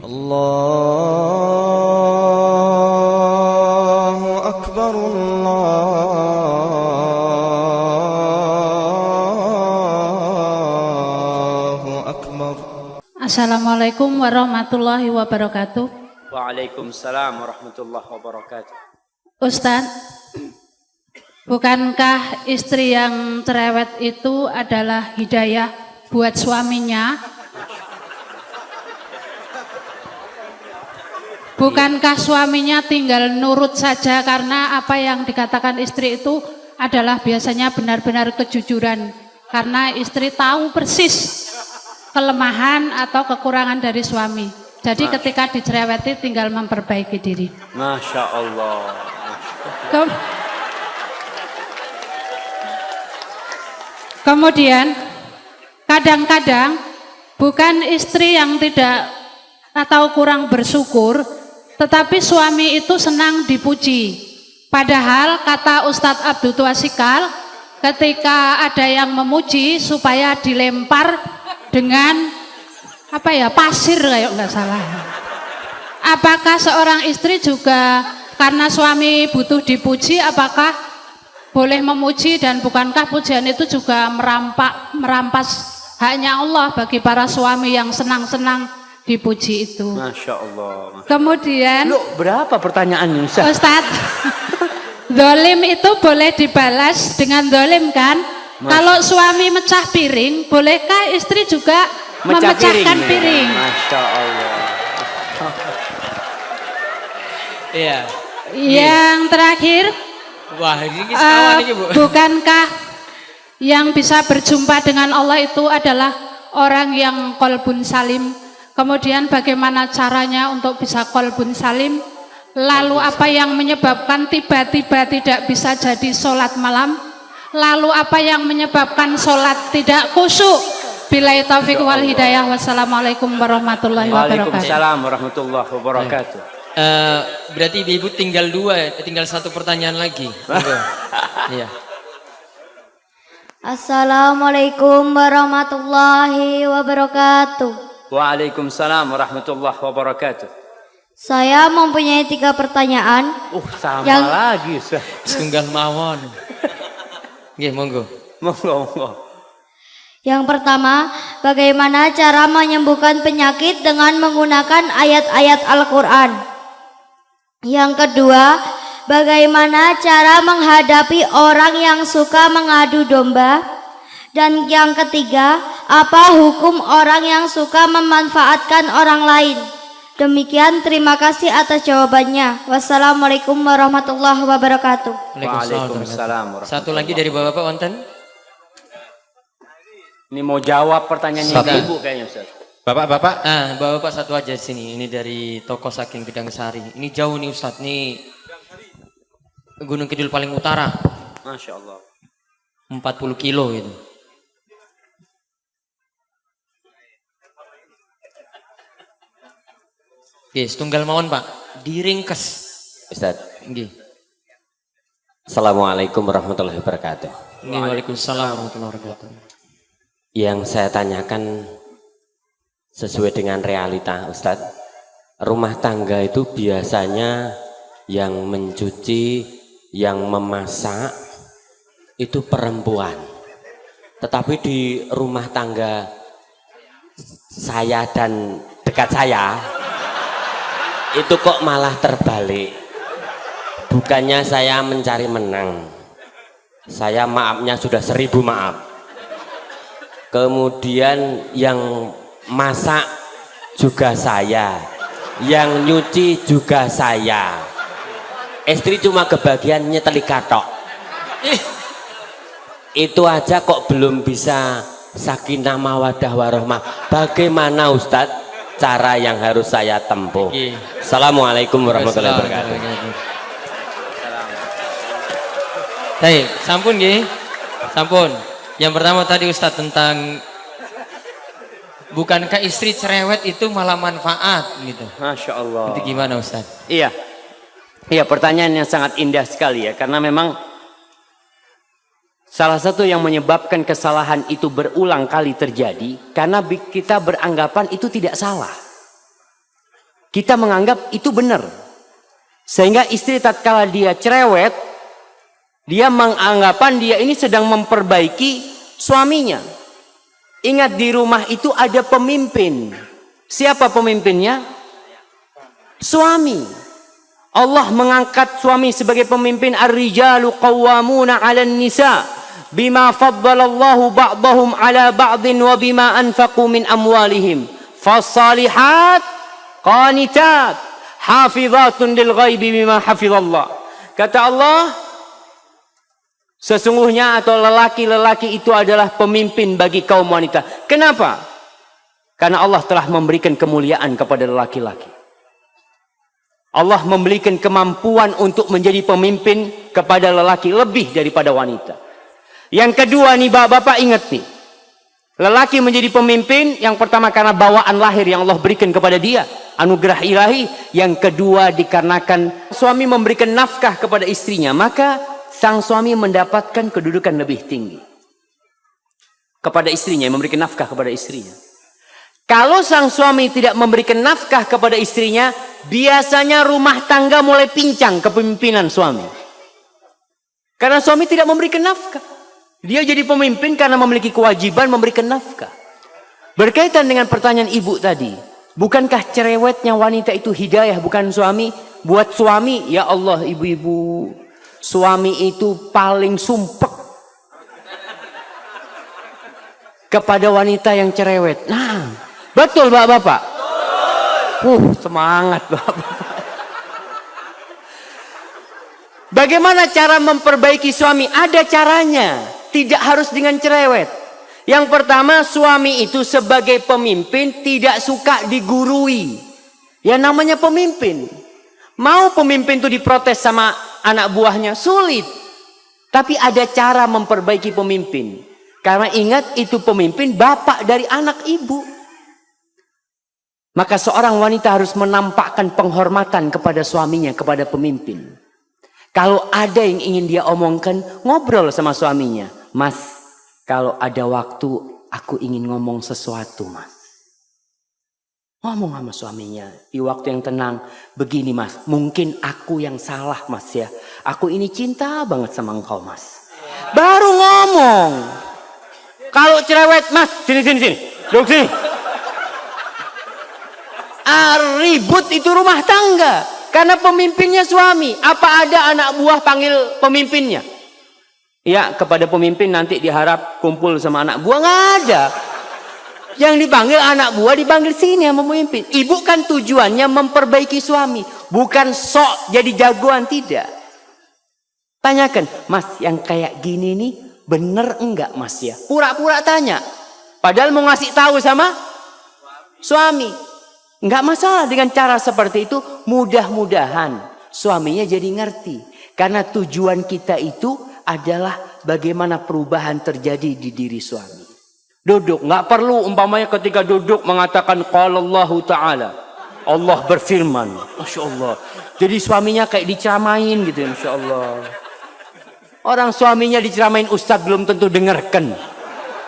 Allahu Akbar, Allahu Akbar. Assalamualaikum warahmatullahi wabarakatuh. Waalaikumsalam warahmatullahi wabarakatuh. Ustadz, bukankah istri yang cerewet itu adalah hidayah buat suaminya? Bukankah suaminya tinggal nurut saja karena apa yang dikatakan istri itu adalah biasanya benar-benar kejujuran, karena istri tahu persis kelemahan atau kekurangan dari suami. Jadi ketika dicereweti tinggal memperbaiki diri. Masya Allah. Kemudian kadang-kadang bukan istri yang tidak atau kurang bersyukur, tetapi suami itu senang dipuji. Padahal kata Ustadz Abdul Tuasikal, ketika ada yang memuji supaya dilempar dengan pasir kayak nggak salah. Apakah seorang istri juga karena suami butuh dipuji, apakah boleh memuji, dan bukankah pujian itu juga merampas haknya Allah bagi para suami yang senang-senang dipuji itu? Masya Allah. Kemudian berapa pertanyaannya Ustadz? Dolim itu boleh dibalas dengan dolim kan? Kalau suami mecah piring, bolehkah istri juga memecahkan piring? Masya Allah. Iya. Yang terakhir, Wah, ini sekawan ini, Bu. bukankah yang bisa berjumpa dengan Allah itu adalah orang yang qalbun salim? Kemudian bagaimana caranya untuk bisa qalbun salim? Lalu apa yang menyebabkan tiba-tiba tidak bisa jadi sholat malam? Lalu apa yang menyebabkan sholat tidak khusyuk? Billahi taufiq wal hidayah. Wassalamualaikum warahmatullahi wabarakatuh. Waalaikumsalam warahmatullahi wabarakatuh. Berarti ibu tinggal tinggal satu pertanyaan lagi. Iya. Assalamualaikum warahmatullahi wabarakatuh. Waalaikumsalam warahmatullahi wabarakatuh. Saya mempunyai 3 pertanyaan. Sama Yang- lagi. Setunggal mawon. Nggih, monggo. Monggo. Yang pertama, bagaimana cara menyembuhkan penyakit dengan menggunakan ayat-ayat Al-Quran? Yang kedua, bagaimana cara menghadapi orang yang suka mengadu domba? Dan yang ketiga, apa hukum orang yang suka memanfaatkan orang lain? Demikian, terima kasih atas jawabannya. Wassalamualaikum warahmatullahi wabarakatuh. Waalaikumsalam. Satu lagi dari Bapak wonten? Ini mau jawab pertanyaannya Ibu kayaknya, Ustaz. Bapak-bapak. Bapak satu aja sini. Ini dari toko Saking Bidang Sari. Ini jauh nih Ustadz, nih Gunung Kidul paling utara. Masya Allah. 40 kilo itu. Oke, setunggal mawon Pak. Diringkes. Ustaz. Nggih. Assalamualaikum warahmatullahi wabarakatuh. Waalaikumsalam warahmatullahi wabarakatuh. Yang saya tanyakan sesuai dengan realita, Ustaz. Rumah tangga itu biasanya yang mencuci, yang memasak itu perempuan. Tetapi di rumah tangga saya dan dekat saya itu kok malah terbalik. Bukannya saya mencari menang, saya maafnya sudah 1000 maaf. Kemudian yang masak juga saya, yang nyuci juga saya. Istri cuma kebagian nyeteli katok. Itu aja kok belum bisa sakinah mawadah warahmah. Bagaimana Ustadz cara yang harus saya tempuh? Assalamualaikum warahmatullahi wabarakatuh. Baik, sampun nggih. Sampun. Yang pertama tadi Ustadz tentang bukankah istri cerewet itu malah manfaat gitu. Masya Allah. Itu gimana Ustadz? Iya. Iya, pertanyaan yang sangat indah sekali ya, karena memang salah satu yang menyebabkan kesalahan itu berulang kali terjadi karena kita beranggapan itu tidak salah. Kita menganggap itu benar. Sehingga istri tatkala dia cerewet, dia menganggapan dia ini sedang memperbaiki suaminya. Ingat, di rumah itu ada pemimpin. Siapa pemimpinnya? Suami. Allah mengangkat suami sebagai pemimpin. Ar-rijalu qawwamuna 'alan nisa bima faddalallahu ba'dahum 'ala ba'din wa bima anfaqu min amwalihim. Fas-salihat qanitat hafizatun lil ghaibi bima hafizallah. Kata Allah, sesungguhnya atau lelaki-lelaki itu adalah pemimpin bagi kaum wanita. Kenapa? Karena Allah telah memberikan kemuliaan kepada lelaki-laki. Allah memberikan kemampuan untuk menjadi pemimpin kepada lelaki lebih daripada wanita. Yang kedua nih bapak-bapak, ingat nih. Lelaki menjadi pemimpin yang pertama karena bawaan lahir yang Allah berikan kepada dia. Anugerah ilahi. Yang kedua dikarenakan suami memberikan nafkah kepada istrinya. Maka sang suami mendapatkan kedudukan lebih tinggi kepada istrinya, memberikan nafkah kepada istrinya. Kalau sang suami tidak memberikan nafkah kepada istrinya, biasanya rumah tangga mulai pincang kepemimpinan suami. Karena suami tidak memberikan nafkah. Dia jadi pemimpin karena memiliki kewajiban memberikan nafkah. Berkaitan dengan pertanyaan ibu tadi, bukankah cerewetnya wanita itu hidayah bukan suami? Buat suami, ya Allah ibu-ibu, suami itu paling sumpek kepada wanita yang cerewet. Nah, betul bapak-bapak? Semangat bapak-bapak. Bagaimana cara memperbaiki suami? Ada caranya. Tidak harus dengan cerewet. Yang pertama, suami itu sebagai pemimpin tidak suka digurui. Ya namanya pemimpin. Mau pemimpin itu diprotes sama anak buahnya, sulit. Tapi ada cara memperbaiki pemimpin. Karena ingat, itu pemimpin bapak dari anak ibu. Maka seorang wanita harus menampakkan penghormatan kepada suaminya, kepada pemimpin. Kalau ada yang ingin dia omongkan, ngobrol sama suaminya. Mas, kalau ada waktu aku ingin ngomong sesuatu, mas. Ngomong sama suaminya di waktu yang tenang. Begini mas, mungkin aku yang salah mas ya. Aku ini cinta banget sama engkau mas. Baru ngomong. Kalau cerewet, mas, sini. Duduk sini. Ribut itu rumah tangga. Karena pemimpinnya suami. Apa ada anak buah panggil pemimpinnya? Ya, kepada pemimpin nanti diharap kumpul sama anak buah. Nggak ada. Yang dipanggil anak buah dipanggil sini sama pemimpin. Ibu kan tujuannya memperbaiki suami. Bukan sok jadi jagoan, tidak. Tanyakan, mas yang kayak gini nih bener enggak mas ya? Pura-pura tanya. Padahal mau ngasih tahu sama suami. Enggak masalah dengan cara seperti itu. Mudah-mudahan suaminya jadi ngerti. Karena tujuan kita itu adalah bagaimana perubahan terjadi di diri suami. Duduk, nggak perlu umpamanya ketika duduk mengatakan qala Allah Ta'ala. Allah berfirman. Masya Allah. Jadi suaminya kayak diceramain gitu, Masya Allah. Orang suaminya diceramain ustadz belum tentu dengarkan.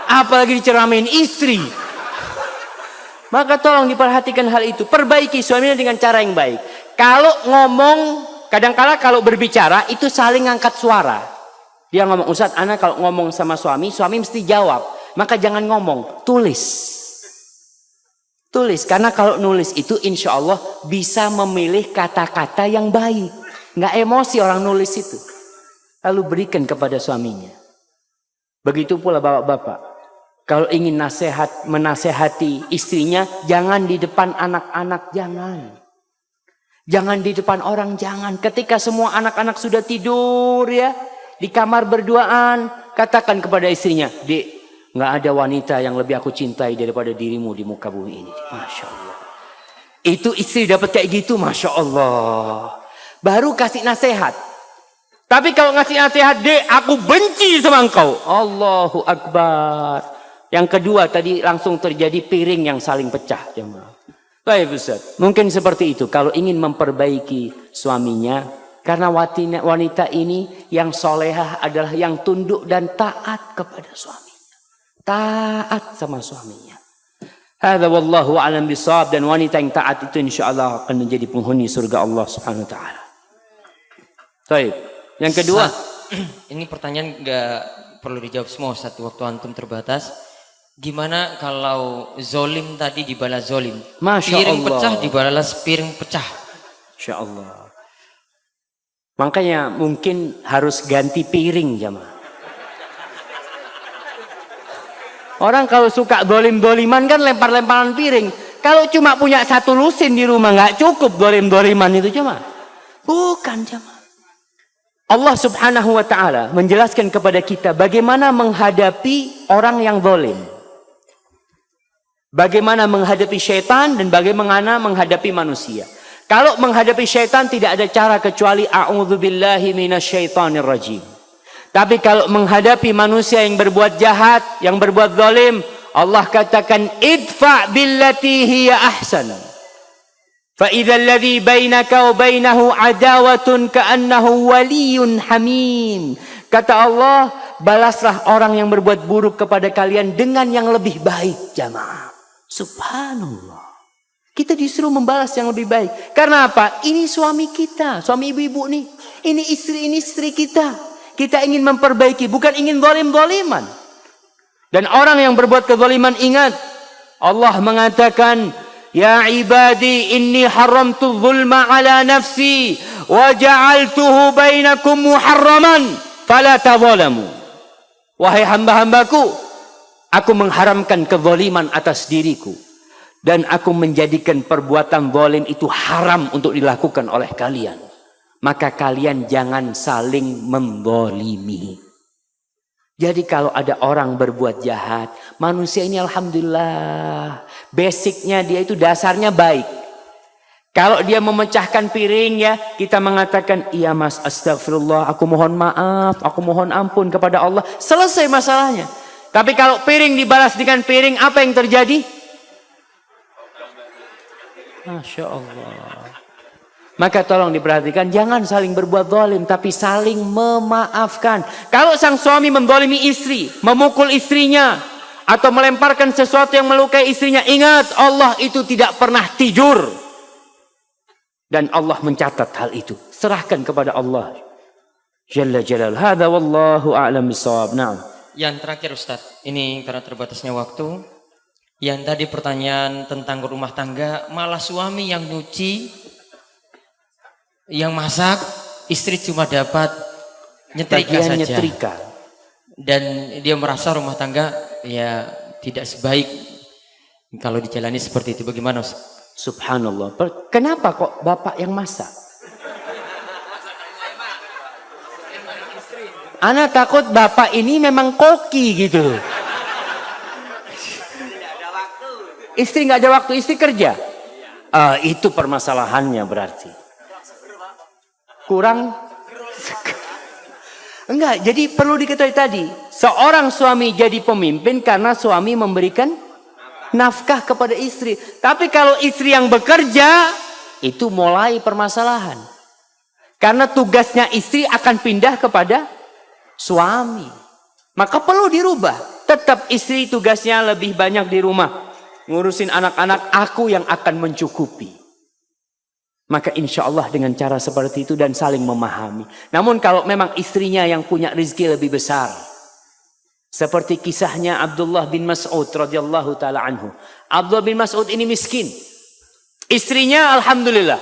Apalagi diceramain istri. Maka tolong diperhatikan hal itu. Perbaiki suaminya dengan cara yang baik. Kalau ngomong, kadang-kala kalau berbicara itu saling angkat suara. Dia ngomong, Ustadz, anak kalau ngomong sama suami mesti jawab. Maka jangan ngomong, tulis. Tulis, karena kalau nulis itu insya Allah bisa memilih kata-kata yang baik. Nggak emosi orang nulis itu. Lalu berikan kepada suaminya. Begitu pula bapak-bapak. Kalau ingin menasehati istrinya, jangan di depan anak-anak, jangan. Jangan di depan orang, jangan. Ketika semua anak-anak sudah tidur ya, di kamar berduaan, katakan kepada istrinya, Dek, nggak ada wanita yang lebih aku cintai daripada dirimu di muka bumi ini. Masya Allah. Itu istri dapat kayak gitu, Masya Allah. Baru kasih nasihat. Tapi kalau ngasih nasihat, Dek, aku benci sama engkau. Allahu Akbar. Yang kedua tadi langsung terjadi piring yang saling pecah. Baik Ustaz. Mungkin seperti itu. Kalau ingin memperbaiki suaminya, karena wanita ini yang solehah adalah yang tunduk dan taat kepada suaminya. Taat sama suaminya. Hadza wallahu a'lam bishawab, dan wanita yang taat itu insyaallah akan menjadi penghuni surga Allah Subhanahu wa taala. Baik. Yang kedua, ini pertanyaan nggak perlu dijawab semua Ustaz, waktu antum terbatas. Gimana kalau zolim tadi dibalas zolim? Masya piring Allah. pecah dibalas piring pecah. insyaallah. Makanya mungkin harus ganti piring jamaah. Orang kalau suka dolim-doliman kan lempar-lemparan piring. Kalau cuma punya satu lusin di rumah nggak cukup dolim-doliman itu jemaah. Bukan jemaah. Allah Subhanahu wa taala menjelaskan kepada kita bagaimana menghadapi orang yang dolim. Bagaimana menghadapi syaitan dan bagaimana menghadapi manusia. Kalau menghadapi syaitan tidak ada cara kecuali a'udzubillahi minasyaitonir rajim. Tapi kalau menghadapi manusia yang berbuat jahat, yang berbuat zalim, Allah katakan idfa billati hiya ahsan. Fa idzal ladzi bainaka wa bainahu adawatun ka'annahu waliyyun hamim. Kata Allah, balaslah orang yang berbuat buruk kepada kalian dengan yang lebih baik, jamaah. Subhanallah. Kita disuruh membalas yang lebih baik. Karena apa? Ini suami kita, suami ibu-ibu nih. Ini istri kita. Kita ingin memperbaiki, bukan ingin zalim-zaliman. Dan orang yang berbuat kezaliman, ingat, Allah mengatakan, ya ibadi inni haramtu zulma ala nafsi wa ja'altuhu bainakum muharraman fala tadzalamu. Wahai hamba-hambaku, aku mengharamkan kezaliman atas diriku dan aku menjadikan perbuatan zalim itu haram untuk dilakukan oleh kalian. Maka kalian jangan saling menzalimi. Jadi kalau ada orang berbuat jahat, manusia ini alhamdulillah, basicnya dia itu dasarnya baik. Kalau dia memecahkan piring ya, kita mengatakan, iya mas, astagfirullah, aku mohon maaf, aku mohon ampun kepada Allah. Selesai masalahnya. Tapi kalau piring dibalas dengan piring, apa yang terjadi? Masya Allah. Maka tolong diperhatikan, jangan saling berbuat zalim, tapi saling memaafkan. Kalau sang suami menzalimi istri, memukul istrinya, atau melemparkan sesuatu yang melukai istrinya, ingat Allah itu tidak pernah tidur. Dan Allah mencatat hal itu. Serahkan kepada Allah Jalla Jalal. Hadza wallahu a'lam bishawab. Naam. Yang terakhir Ustaz, ini karena terbatasnya waktu. Yang tadi pertanyaan tentang rumah tangga, malah suami yang nyuci, yang masak, istri cuma dapat nyetrika saja. Nyetrika. Dan dia merasa rumah tangga ya tidak sebaik kalau dijalani seperti itu. Bagaimana Ustaz? Subhanallah. Kenapa kok bapak yang masak? Ana takut bapak ini memang koki gitu. Istri nggak ada waktu, istri kerja. Itu permasalahannya berarti. Kurang. Enggak, jadi perlu diketahui tadi. Seorang suami jadi pemimpin karena suami memberikan nafkah kepada istri. Tapi kalau istri yang bekerja, itu mulai permasalahan. Karena tugasnya istri akan pindah kepada suami. Maka perlu dirubah. Tetap istri tugasnya lebih banyak di rumah. Ngurusin anak-anak, aku yang akan mencukupi. Maka insya Allah dengan cara seperti itu dan saling memahami. Namun kalau memang istrinya yang punya rezeki lebih besar. Seperti kisahnya Abdullah bin Mas'ud radhiyallahu ta'ala anhu. Abdullah bin Mas'ud ini miskin. Istrinya alhamdulillah.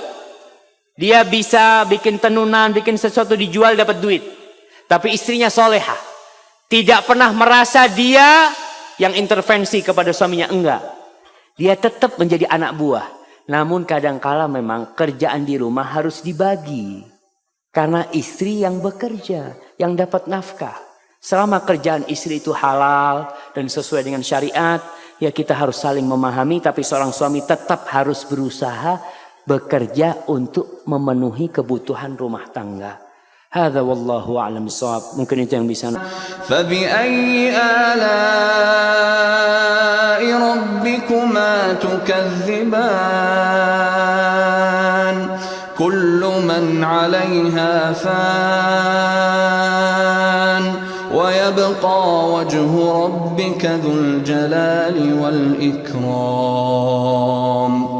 Dia bisa bikin tenunan, bikin sesuatu dijual dapat duit. Tapi istrinya solehah. Tidak pernah merasa dia yang intervensi kepada suaminya. Enggak. Dia tetap menjadi anak buah. Namun kadangkala memang kerjaan di rumah harus dibagi. Karena istri yang bekerja, yang dapat nafkah. Selama kerjaan istri itu halal dan sesuai dengan syariat, ya kita harus saling memahami. Tapi seorang suami tetap harus berusaha bekerja untuk memenuhi kebutuhan rumah tangga. Hadza wallahu a'lam bishawab. Mungkin itu yang bisa. فبأي آلاء ربكما تكذبان كل من عليها فان ويبقى وجه ربك ربك ذو الجلال والإكرام